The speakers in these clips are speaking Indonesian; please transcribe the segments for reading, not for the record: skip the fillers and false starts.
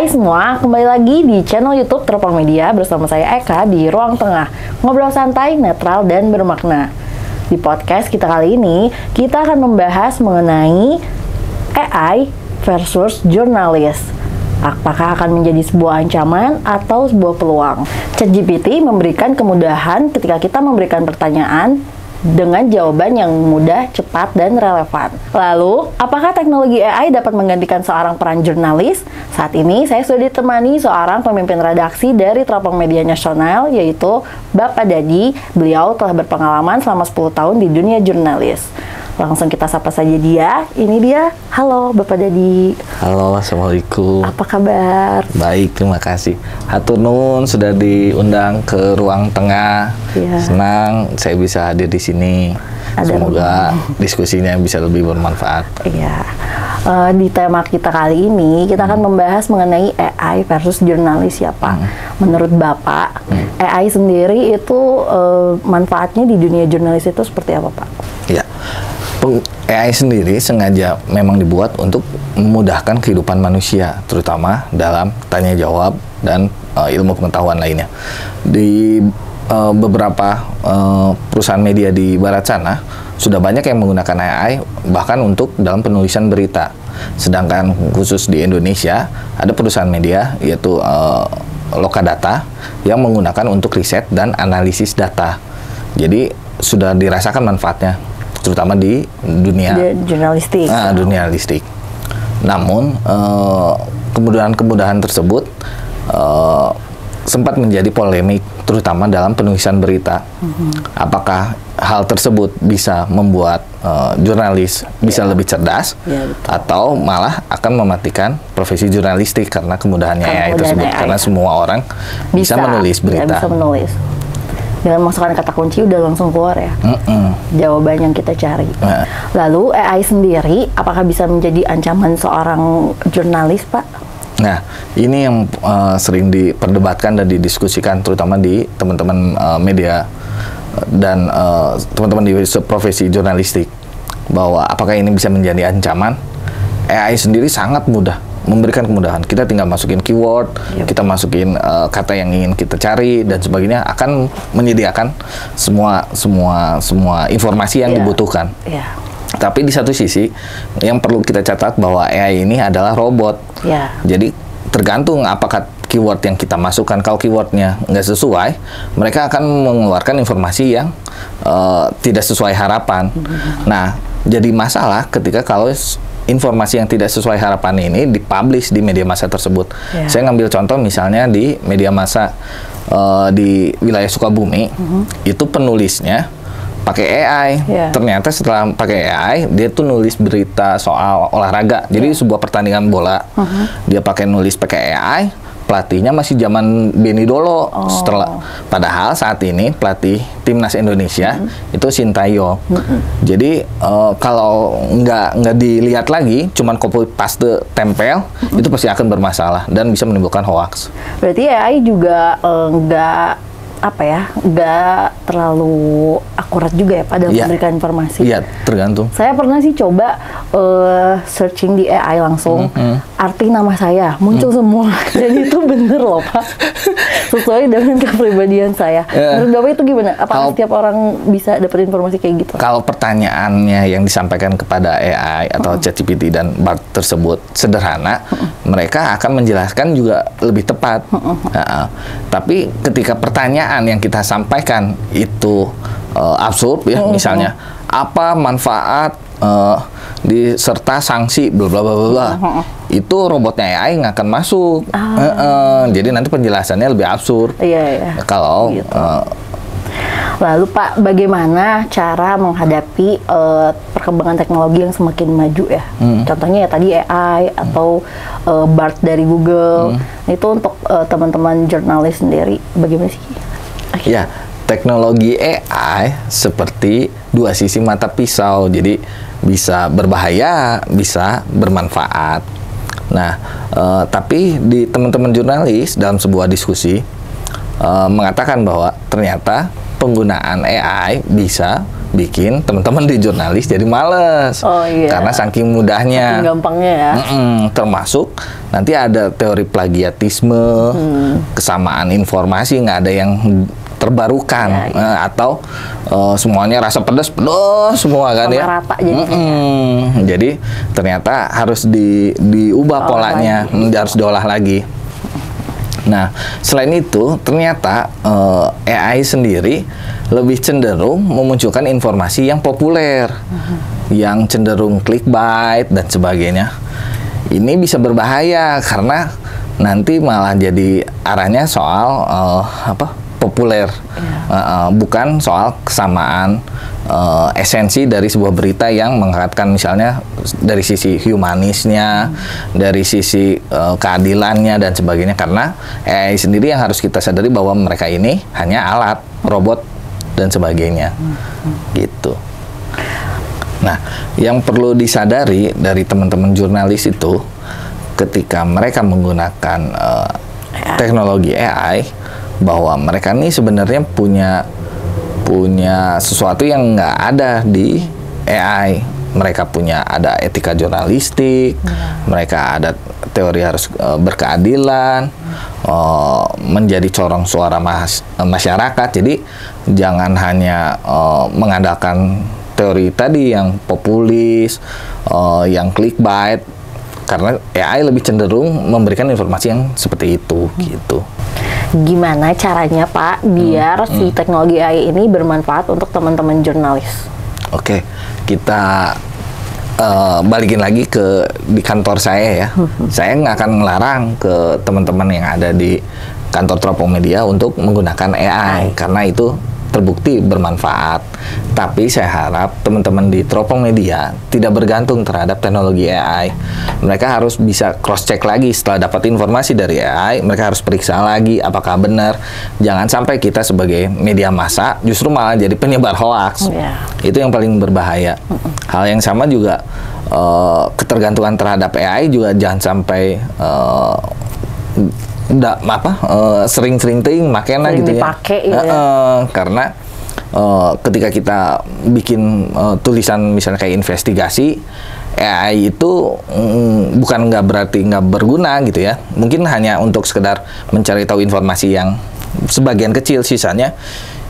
Hai semua, kembali lagi di channel YouTube Teropong Media bersama saya Eka di Ruang Tengah. Ngobrol santai, netral, dan bermakna. Di podcast kita kali ini, kita akan membahas mengenai AI versus jurnalis. Apakah akan menjadi sebuah ancaman atau sebuah peluang? ChatGPT memberikan kemudahan ketika kita memberikan pertanyaan dengan jawaban yang mudah, cepat, dan relevan. Lalu, apakah teknologi AI dapat menggantikan seorang peran jurnalis? Saat ini, saya sudah ditemani seorang pemimpin redaksi dari Teropong Media Nasional, yaitu Bapak Dadi. Beliau telah berpengalaman selama 10 tahun di dunia jurnalis. Langsung kita sapa saja dia. Ini dia. Halo Bapak Dadi. Halo, Assalamualaikum. Apa kabar? Baik, terima kasih. Hatur nuhun sudah diundang ke Ruang Tengah. Ya. Senang saya bisa hadir di sini. Semoga diskusinya bisa lebih bermanfaat. Iya. Di tema kita kali ini, kita akan membahas mengenai AI versus jurnalis ya Pak. Menurut Bapak, AI sendiri itu manfaatnya di dunia jurnalis itu seperti apa Pak? Ya. AI sendiri sengaja memang dibuat untuk memudahkan kehidupan manusia, terutama dalam tanya jawab dan ilmu pengetahuan lainnya. Di beberapa perusahaan media di barat sana sudah banyak yang menggunakan AI bahkan untuk dalam penulisan berita. Sedangkan khusus di Indonesia ada perusahaan media yaitu Lokadata yang menggunakan untuk riset dan analisis data. Jadi sudah dirasakan manfaatnya, terutama di dunia jurnalistik. Jurnalistik. Namun kemudahan-kemudahan tersebut sempat menjadi polemik, terutama dalam penulisan berita. Apakah hal tersebut bisa membuat jurnalis bisa lebih cerdas, atau malah akan mematikan profesi jurnalistik karena kemudahannya AI tersebut? Karena semua orang bisa menulis berita. Bisa menulis. Dengan masukkan kata kunci udah langsung keluar ya jawaban yang kita cari. Lalu AI sendiri apakah bisa menjadi ancaman seorang jurnalis Pak? Nah, ini yang sering diperdebatkan dan didiskusikan terutama di teman-teman media dan teman-teman di profesi jurnalistik, bahwa apakah ini bisa menjadi ancaman? AI sendiri sangat mudah memberikan kemudahan. Kita tinggal masukin keyword, kita masukin kata yang ingin kita cari dan sebagainya, akan menyediakan semua informasi yang dibutuhkan. Tapi di satu sisi yang perlu kita catat bahwa AI ini adalah robot. Jadi tergantung apakah keyword yang kita masukkan. Kalau keywordnya nggak sesuai, mereka akan mengeluarkan informasi yang tidak sesuai harapan. Nah, jadi masalah ketika kalau informasi yang tidak sesuai harapan ini dipublish di media massa tersebut. Saya ngambil contoh misalnya di media massa di wilayah Sukabumi, itu penulisnya pakai AI. Ternyata setelah pakai AI, dia tuh nulis berita soal olahraga. Jadi sebuah pertandingan bola, dia nulis pakai AI. Pelatihnya masih zaman Benny Dolo. Padahal saat ini pelatih timnas Indonesia itu Sintayong. Jadi kalau nggak dilihat lagi, cuman copy paste tempel, itu pasti akan bermasalah dan bisa menimbulkan hoax. Berarti AI juga nggak terlalu akurat juga ya pada memberikan informasi. Iya, tergantung. Saya pernah sih coba searching di AI langsung, arti nama saya muncul semua, dan itu bener loh Pak, sesuai dengan kepribadian saya. Menurut Bapak itu gimana? Apakah setiap orang bisa dapat informasi kayak gitu? Kalau pertanyaannya yang disampaikan kepada AI atau ChatGPT dan Bard tersebut sederhana, mereka akan menjelaskan juga lebih tepat. Tapi ketika pertanyaan yang kita sampaikan itu absurd ya, misalnya apa manfaat serta sanksi bla bla bla bla, itu robotnya AI nggak akan masuk. Jadi nanti penjelasannya lebih absurd. Kalau lalu Pak, bagaimana cara menghadapi perkembangan teknologi yang semakin maju ya? Contohnya ya tadi AI atau Bard dari Google. Itu untuk teman-teman jurnalis sendiri, bagaimana sih? Ya, teknologi AI seperti dua sisi mata pisau. Jadi bisa berbahaya, bisa bermanfaat. Nah, tapi di teman-teman jurnalis dalam sebuah diskusi mengatakan bahwa ternyata penggunaan AI bisa bikin teman-teman di jurnalis jadi males. Karena saking mudahnya. Saking gampangnya ya. Termasuk nanti ada teori plagiatisme, kesamaan informasi, nggak ada yang terbarukan, atau semuanya rasa pedas semua kan ya. Rata jadi ternyata harus diubah polanya, harus diolah lagi. Nah, selain itu, ternyata AI sendiri lebih cenderung memunculkan informasi yang populer, yang cenderung clickbait dan sebagainya. Ini bisa berbahaya karena nanti malah jadi arahnya soal populer, bukan soal kesamaan esensi dari sebuah berita yang mengangkatkan misalnya dari sisi humanisnya, dari sisi keadilannya dan sebagainya. Karena AI sendiri yang harus kita sadari bahwa mereka ini hanya alat, robot dan sebagainya, gitu. Nah, yang perlu disadari dari teman-teman jurnalis itu, ketika mereka menggunakan teknologi AI, bahwa mereka ini sebenarnya punya sesuatu yang nggak ada di AI. Mereka ada etika jurnalistik, mereka ada teori harus berkeadilan, menjadi corong suara masyarakat. Jadi jangan hanya mengandalkan teori tadi yang populis, yang clickbait, karena AI lebih cenderung memberikan informasi yang seperti itu, gitu. Gimana caranya Pak biar si teknologi AI ini bermanfaat untuk teman-teman jurnalis? Oke, kita balikin lagi di kantor saya ya. Saya nggak akan ngelarang ke teman-teman yang ada di kantor Teropong Media untuk menggunakan AI karena itu terbukti bermanfaat. Tapi saya harap teman-teman di Teropong Media tidak bergantung terhadap teknologi AI. Mereka harus bisa cross-check lagi setelah dapat informasi dari AI. Mereka harus periksa lagi apakah benar. Jangan sampai kita sebagai media massa justru malah jadi penyebar hoaks. Itu yang paling berbahaya. Hal yang sama juga ketergantungan terhadap AI juga jangan sampai sering-sering ting makanya gitu ya. Karena ketika kita bikin tulisan misalnya kayak investigasi, AI itu bukan nggak berarti nggak berguna gitu ya. Mungkin hanya untuk sekedar mencari tahu informasi yang sebagian kecil, sisanya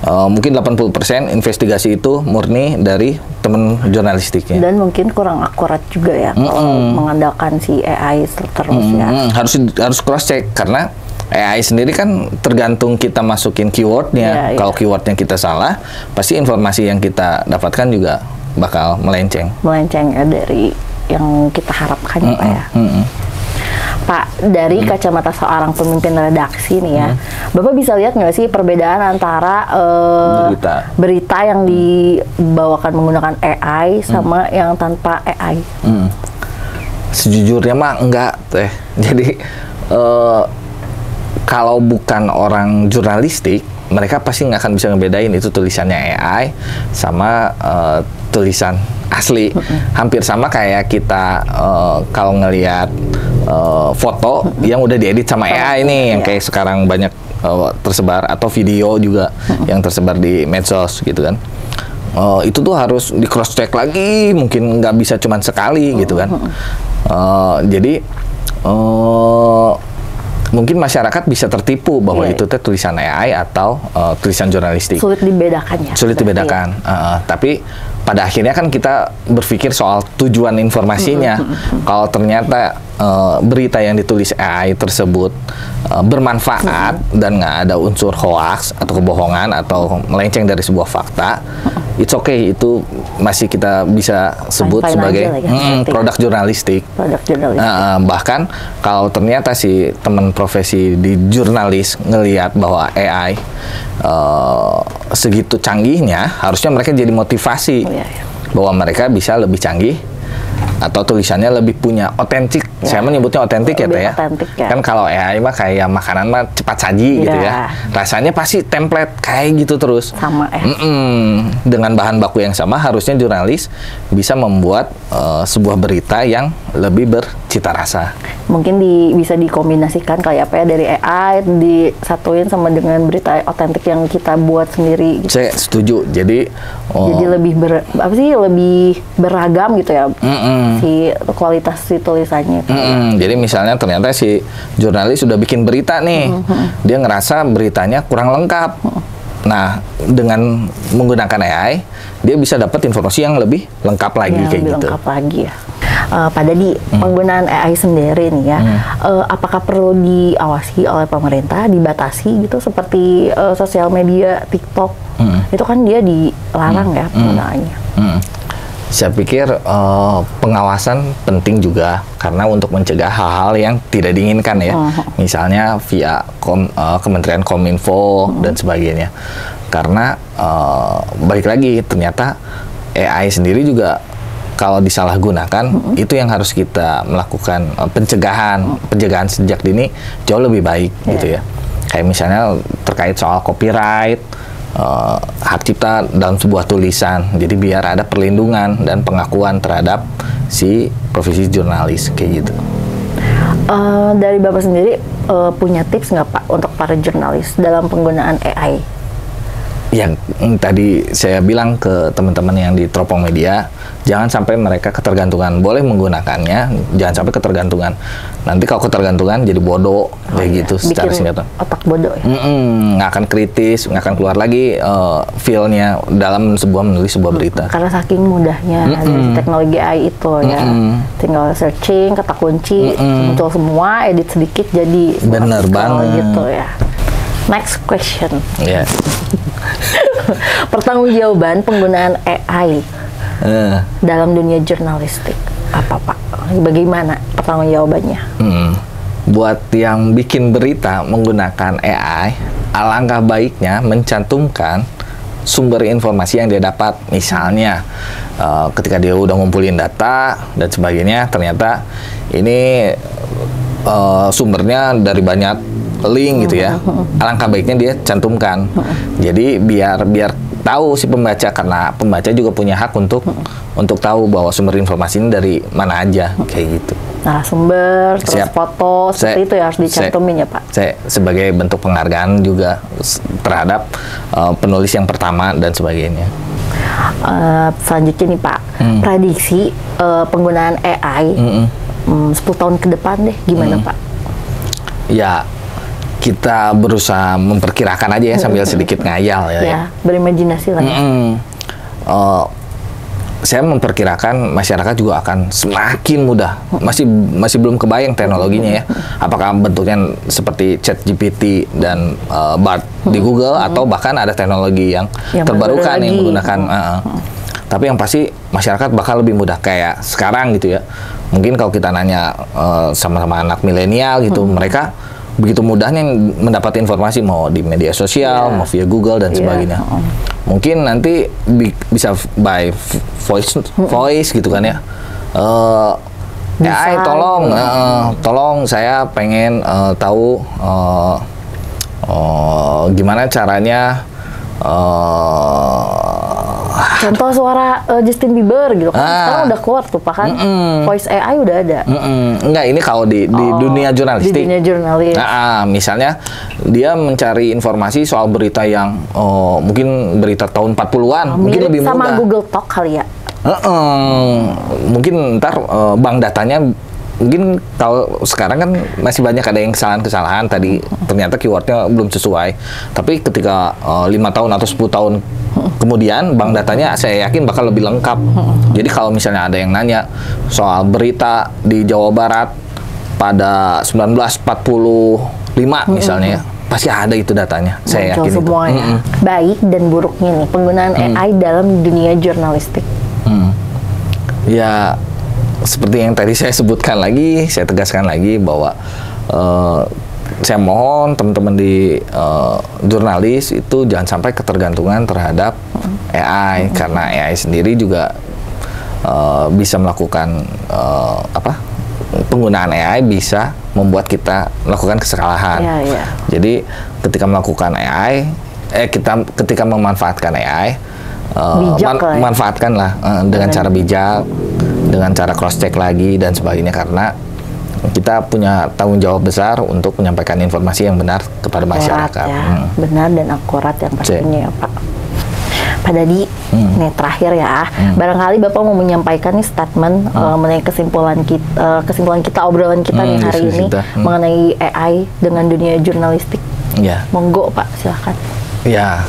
mungkin 80% investigasi itu murni dari teman jurnalistiknya. Dan mungkin kurang akurat juga ya kalau mengandalkan si AI terus ya. Harus cross check karena AI sendiri kan tergantung kita masukin keywordnya. Kalau keywordnya kita salah, pasti informasi yang kita dapatkan juga bakal melenceng. Melenceng dari yang kita harapkan ya Pak ya. Pak, dari kacamata seorang pemimpin redaksi nih ya, Bapak bisa lihat nggak sih perbedaan antara berita yang dibawakan menggunakan AI sama yang tanpa AI? Sejujurnya mah enggak teh. Jadi kalau bukan orang jurnalistik, mereka pasti nggak akan bisa ngebedain itu tulisannya AI sama tulisan asli. Hampir sama kayak kita kalau ngelihat foto yang udah diedit sama AI nih, yang kayak sekarang banyak tersebar, atau video juga yang tersebar di medsos gitu kan. Itu tuh harus di cross check lagi, mungkin nggak bisa cuman sekali gitu kan. Jadi mungkin masyarakat bisa tertipu bahwa itu teh tulisan AI atau tulisan jurnalistik. Sulit dibedakan ya. Sulit dibedakan. Tapi pada akhirnya kan kita berpikir soal tujuan informasinya. Kalau ternyata berita yang ditulis AI tersebut bermanfaat dan nggak ada unsur hoax atau kebohongan atau melenceng dari sebuah fakta, it's okay, itu masih kita bisa sebut sebagai produk jurnalistik. Bahkan kalau ternyata si teman profesi di jurnalis ngelihat bahwa AI segitu canggihnya, harusnya mereka jadi motivasi bahwa mereka bisa lebih canggih atau tulisannya lebih punya otentik. Saya menyebutnya otentik ya teh ya. Kan kalau AI mah kayak makanan mah cepat saji gitu ya. Rasanya pasti template kayak gitu terus. Sama ya. Dengan bahan baku yang sama, harusnya jurnalis bisa membuat sebuah berita yang lebih bercita rasa. Mungkin bisa dikombinasikan kayak apa ya, dari AI disatuin sama dengan berita otentik yang kita buat sendiri. Gitu. Saya setuju. Jadi lebih lebih beragam gitu ya, si kualitas si tulisannya. Jadi misalnya ternyata si jurnalis sudah bikin berita nih, dia ngerasa beritanya kurang lengkap. Nah, dengan menggunakan AI, dia bisa dapat informasi yang lebih lengkap lagi kayak lebih gitu. Lengkap lagi ya. Pak Dadi, penggunaan AI sendiri nih ya, apakah perlu diawasi oleh pemerintah, dibatasi gitu seperti sosial media, TikTok, itu kan dia dilarang ya penggunaannya. Saya pikir pengawasan penting juga karena untuk mencegah hal-hal yang tidak diinginkan ya, misalnya via Kementerian Kominfo dan sebagainya. Karena balik lagi ternyata AI sendiri juga kalau disalahgunakan itu yang harus kita melakukan pencegahan sejak dini jauh lebih baik gitu ya. Kayak misalnya terkait soal copyright, hak cipta dalam sebuah tulisan. Jadi biar ada perlindungan dan pengakuan terhadap si profesi jurnalis kayak gitu. Dari Bapak sendiri punya tips nggak Pak untuk para jurnalis dalam penggunaan AI? Yang tadi saya bilang ke teman-teman yang di Teropong Media, jangan sampai mereka ketergantungan. Boleh menggunakannya, jangan sampai ketergantungan. Nanti kalau ketergantungan jadi bodoh kayak gitu secara singkat. Otak bodoh ya. Nggak akan kritis, nggak akan keluar lagi feel-nya dalam menulis sebuah berita. Karena saking mudahnya dari teknologi AI itu ya, tinggal searching, kata kunci, muncul semua, edit sedikit jadi. Bener banget. Gitu ya. Next question. Yes. Pertanggungjawaban penggunaan AI dalam dunia jurnalistik apa Pak? Bagaimana pertanggungjawabannya? Buat yang bikin berita menggunakan AI, alangkah baiknya mencantumkan sumber informasi yang dia dapat. Misalnya ketika dia udah ngumpulin data dan sebagainya, ternyata ini sumbernya dari banyak link gitu ya. Alangkah baiknya dia cantumkan. Jadi biar tahu si pembaca, karena pembaca juga punya hak untuk tahu bahwa sumber informasi ini dari mana aja kayak gitu. Nah, sumber, terus foto, seperti itu ya harus dicantumin ya Pak. Saya sebagai bentuk penghargaan juga terhadap penulis yang pertama dan sebagainya. Selanjutnya nih Pak, prediksi penggunaan AI 10 tahun ke depan deh gimana Pak? Ya, kita berusaha memperkirakan aja ya sambil sedikit ngayal ya. Berimajinasi lah. Saya memperkirakan masyarakat juga akan semakin mudah. Masih belum kebayang teknologinya ya. Apakah bentuknya seperti ChatGPT dan Bard di Google atau bahkan ada teknologi yang terbarukan yang menggunakan. Tapi yang pasti masyarakat bakal lebih mudah kayak sekarang gitu ya. Mungkin kalau kita nanya sama-sama anak milenial gitu, mereka begitu mudahnya mendapat informasi mau di media sosial, mau via Google dan sebagainya. Mungkin nanti bisa by voice gitu kan ya. AI tolong saya pengen tahu gimana caranya contoh suara Justin Bieber gitu kan. Sekarang udah keluar tuh Pak kan. Voice AI udah ada. Enggak, ini kalau di dunia jurnalistik. Di dunia jurnalis. Misalnya dia mencari informasi soal berita yang mungkin berita tahun 40-an, mungkin lebih mudah. Sama Google Talk kali ya. Mungkin ntar bank datanya, mungkin kalau sekarang kan masih banyak ada yang kesalahan-kesalahan tadi, ternyata keywordnya belum sesuai. Tapi ketika 5 tahun atau 10 tahun kemudian bank datanya saya yakin bakal lebih lengkap. Jadi kalau misalnya ada yang nanya soal berita di Jawa Barat pada 1945 misalnya, pasti ada itu datanya. Saya yakin itu. Baik dan buruknya nih penggunaan AI dalam dunia jurnalistik. Ya, seperti yang tadi saya sebutkan lagi, saya tegaskan lagi bahwa saya mohon teman-teman di jurnalis itu jangan sampai ketergantungan terhadap AI, karena AI sendiri juga bisa melakukan penggunaan AI bisa membuat kita melakukan kesalahan. Jadi ketika melakukan AI, ketika memanfaatkan AI, manfaatkanlah dengan cara bijak. dengan cara cross check lagi dan sebagainya, karena kita punya tanggung jawab besar untuk menyampaikan informasi yang benar kepada masyarakat. Ya. Benar dan akurat yang pastinya ya Pak. Pak Dadi, nih terakhir ya, barangkali Bapak mau menyampaikan nih statement mengenai kesimpulan kita obrolan kita nih hari ini mengenai AI dengan dunia jurnalistik. Ya. Monggo Pak, silakan. Ya,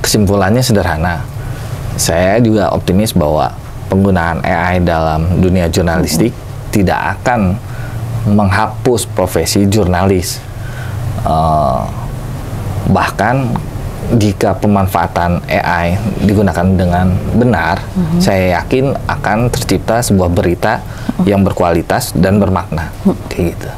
kesimpulannya sederhana. Saya juga optimis bahwa penggunaan AI dalam dunia jurnalistik tidak akan menghapus profesi jurnalis. Bahkan jika pemanfaatan AI digunakan dengan benar, saya yakin akan tercipta sebuah berita yang berkualitas dan bermakna. Kayak gitu.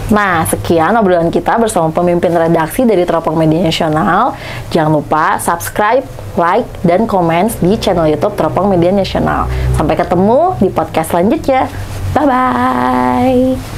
Nah, sekian obrolan kita bersama pemimpin redaksi dari Teropong Media Nasional. Jangan lupa subscribe, like, dan komen di channel YouTube Teropong Media Nasional. Sampai ketemu di podcast selanjutnya. Bye-bye.